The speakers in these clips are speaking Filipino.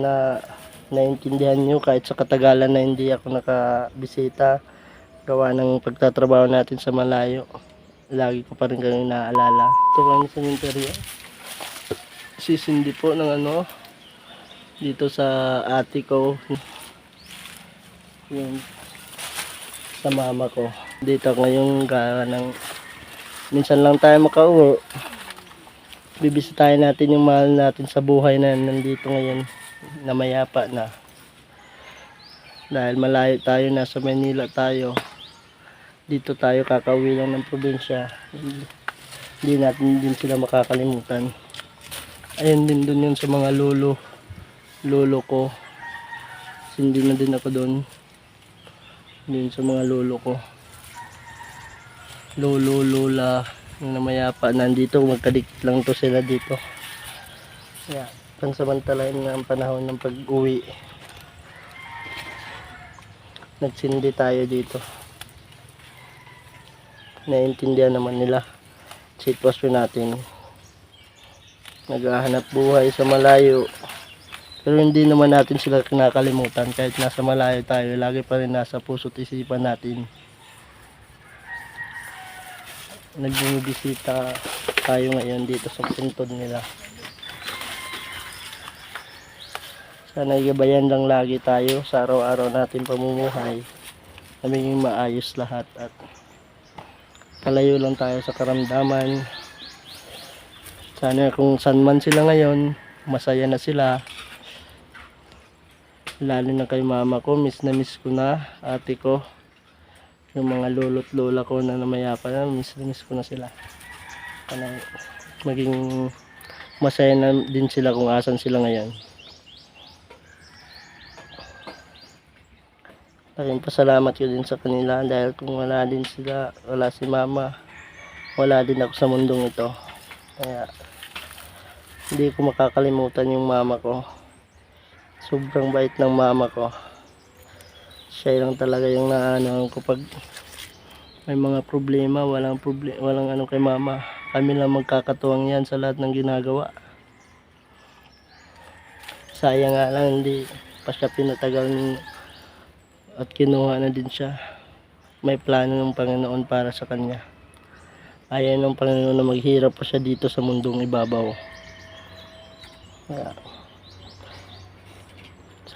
sana naintindihan nyo kahit sa katagalan na hindi ako nakabisita. Gawa ng pagtatrabaho natin sa malayo. Lagi ko pa rin kayong naaalala. Ito kami sa interior. Sisindi po ng dito sa ate ko. Yung sa mama ko. Dito ngayon minsan lang tayo makauwi. Bibisitahin natin yung mahal natin sa buhay na nandito ngayon na mayapa na. Dahil malayo tayo, nasa Manila tayo. Dito tayo kakauwi lang ng probinsya. Hindi natin din sila makakalimutan. Ayun din dun yun sa mga lolo ko. Hindi na din ako doon. Din sa mga lolo ko. Lola. Yung namayapa, nandito, magkadikit lang to sila dito. Kaya, pansamantalain nga ang panahon ng pag-uwi. Nagsindi tayo dito. Naiintindihan naman nila sitwasyon natin. Naghahanap buhay sa malayo. Pero hindi naman natin sila kinakalimutan. Kahit nasa malayo tayo, lagi pa rin nasa puso't isipan natin. Nagbibisita tayo ngayon dito sa puntod nila. Sana igabayan lang lagi tayo sa araw-araw natin pamumuhay. Maging maayos lahat at kalayo lang tayo sa karamdaman. Sana kung saan man sila ngayon, masaya na sila. Lalo na kay mama ko, miss na miss ko na, ate ko. Yung mga lolo't lola ko na namayapa na, miss ko na sila. Para maging masaya na din sila kung asan sila ngayon. Maraming pasalamat ko din sa kanila dahil kung wala din sila, wala si mama, wala din ako sa mundong ito. Kaya hindi ko makakalimutan yung mama ko. Sobrang bait ng mama ko. Siya lang talaga yung naano ko pag may mga problema, walang kay mama. Kami lang magkakatuwang yan sa lahat ng ginagawa. Sayang nga lang hindi pa siya pinatagal at kinuha na din siya. May plano ng Panginoon para sa kanya. Ayaw ng Panginoon na maghirap pa siya dito sa mundong ibabaw. Kaya,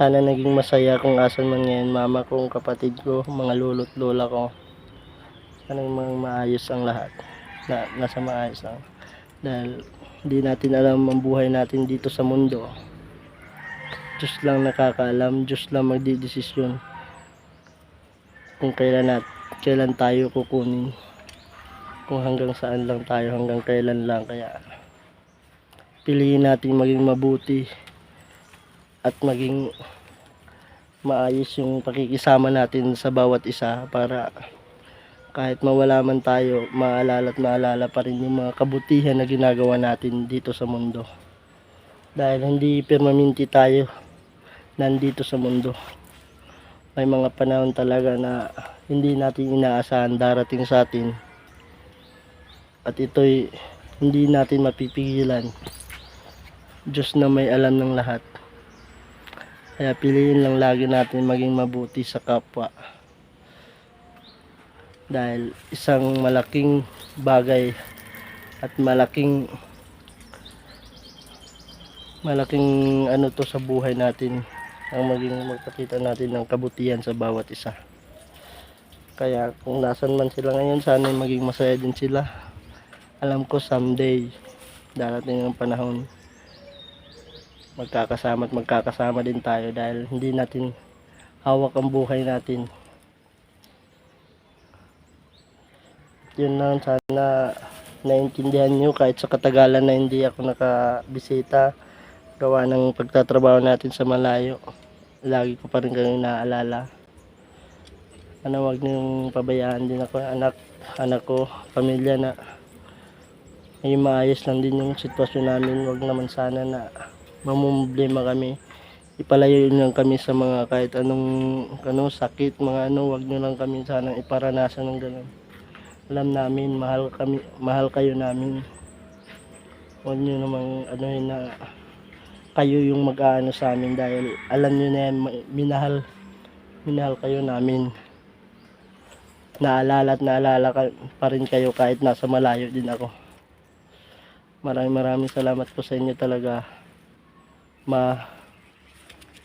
sana naging masaya kung asan man ngayon mama ko, kapatid ko, mga lolo't lola ko. Sana mga maayos ang lahat. Nasa maayos lang. Dahil hindi natin alam ang buhay natin dito sa mundo. Diyos lang nakakaalam, Diyos lang magdidesisyon kung kailan tayo kukunin. Kung hanggang saan lang tayo, hanggang kailan lang. Kaya piliin natin maging mabuti at maging maayos yung pakikisama natin sa bawat isa para kahit mawala man tayo, maalala pa rin yung mga kabutihan na ginagawa natin dito sa mundo. Dahil hindi permanente tayo nandito sa mundo. May mga panahon talaga na hindi natin inaasahan darating sa atin. At ito'y hindi natin mapipigilan. Diyos na may alam ng lahat. Kaya piliin lang lagi natin maging mabuti sa kapwa. Dahil isang malaking bagay at malaking to sa buhay natin ang magpakita natin ng kabutihan sa bawat isa. Kaya kung nasan man sila ngayon, sana maging masaya din sila. Alam ko someday darating ang panahon magkakasama din tayo dahil hindi natin hawak ang buhay natin. Yun lang, sana naintindihan nyo kahit sa katagalan na hindi ako nakabisita. Gawa ng pagtatrabaho natin sa malayo. Lagi ko pa rin kayong naaalala. Wag niyong pabayaan din ako, anak ko, pamilya na may maayos lang din yung sitwasyon namin. Wag naman sana na mamumblema kami. Ipalayo lang kami sa mga kahit anong sakit, mga wag nyo lang kami sana iparanasan ng ganun. Alam namin, mahal kayo namin. Huwag nyo namang na kayo yung mag-aano sa amin dahil alam nyo na yan, minahal kayo namin. Naalala at naalala pa rin kayo kahit nasa malayo din ako. Maraming salamat po sa inyo talaga.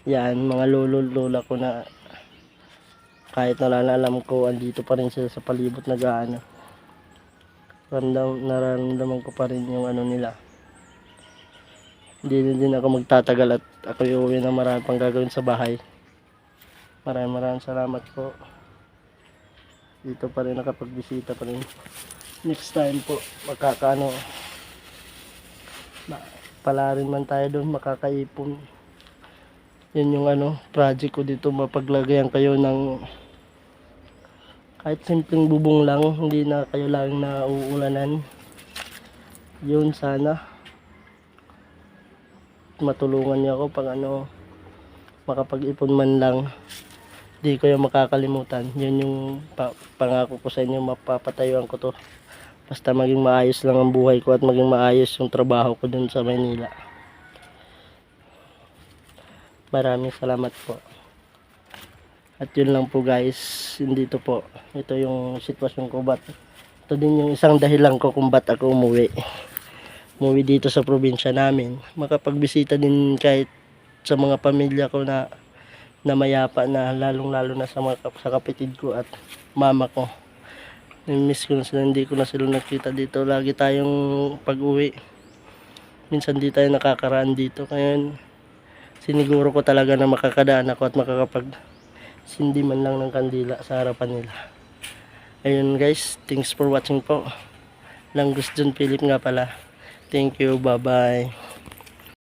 Yan, mga lola ko na kahit alam ko, andito pa rin sila sa palibot nag-aano. Nararamdaman ko pa rin yung ano nila. Hindi din ako magtatagal at ako iuwi na marami pang gagawin sa bahay. Maraming salamat po. Dito pa rin nakapagbisita pa rin. Next time po, pala rin man tayo doon, makakaipon. Yun yung project ko dito, mapaglagayan kayo ng kahit simpleng bubong lang, hindi na kayo lang nauulanan. Yun sana matulungan niyo ako pag makapag-ipon man lang, di ko yung makakalimutan. Yun yung pangako ko sa inyo, mapapatayuan ko to basta maging maayos lang ang buhay ko at maging maayos yung trabaho ko dun sa Maynila. Maraming salamat po. At yun lang po guys, hindi to po, ito yung sitwasyon ko, ito din yung isang dahilan ko kung ba't ako umuwi dito sa probinsya namin, makapagbisita din kahit sa mga pamilya ko na mayapa na, lalong lalo na sa kapatid ko at mama ko. Miss ko na sila, hindi ko na sila nakita dito. Lagi tayong pag-uwi, minsan di tayo nakakaraan dito, kaya siniguro ko talaga na makakadaan ako at sindi man lang ng kandila sa harapan nila. Ayun guys, thanks for watching po. Langus John Philip nga pala. Thank you, bye bye.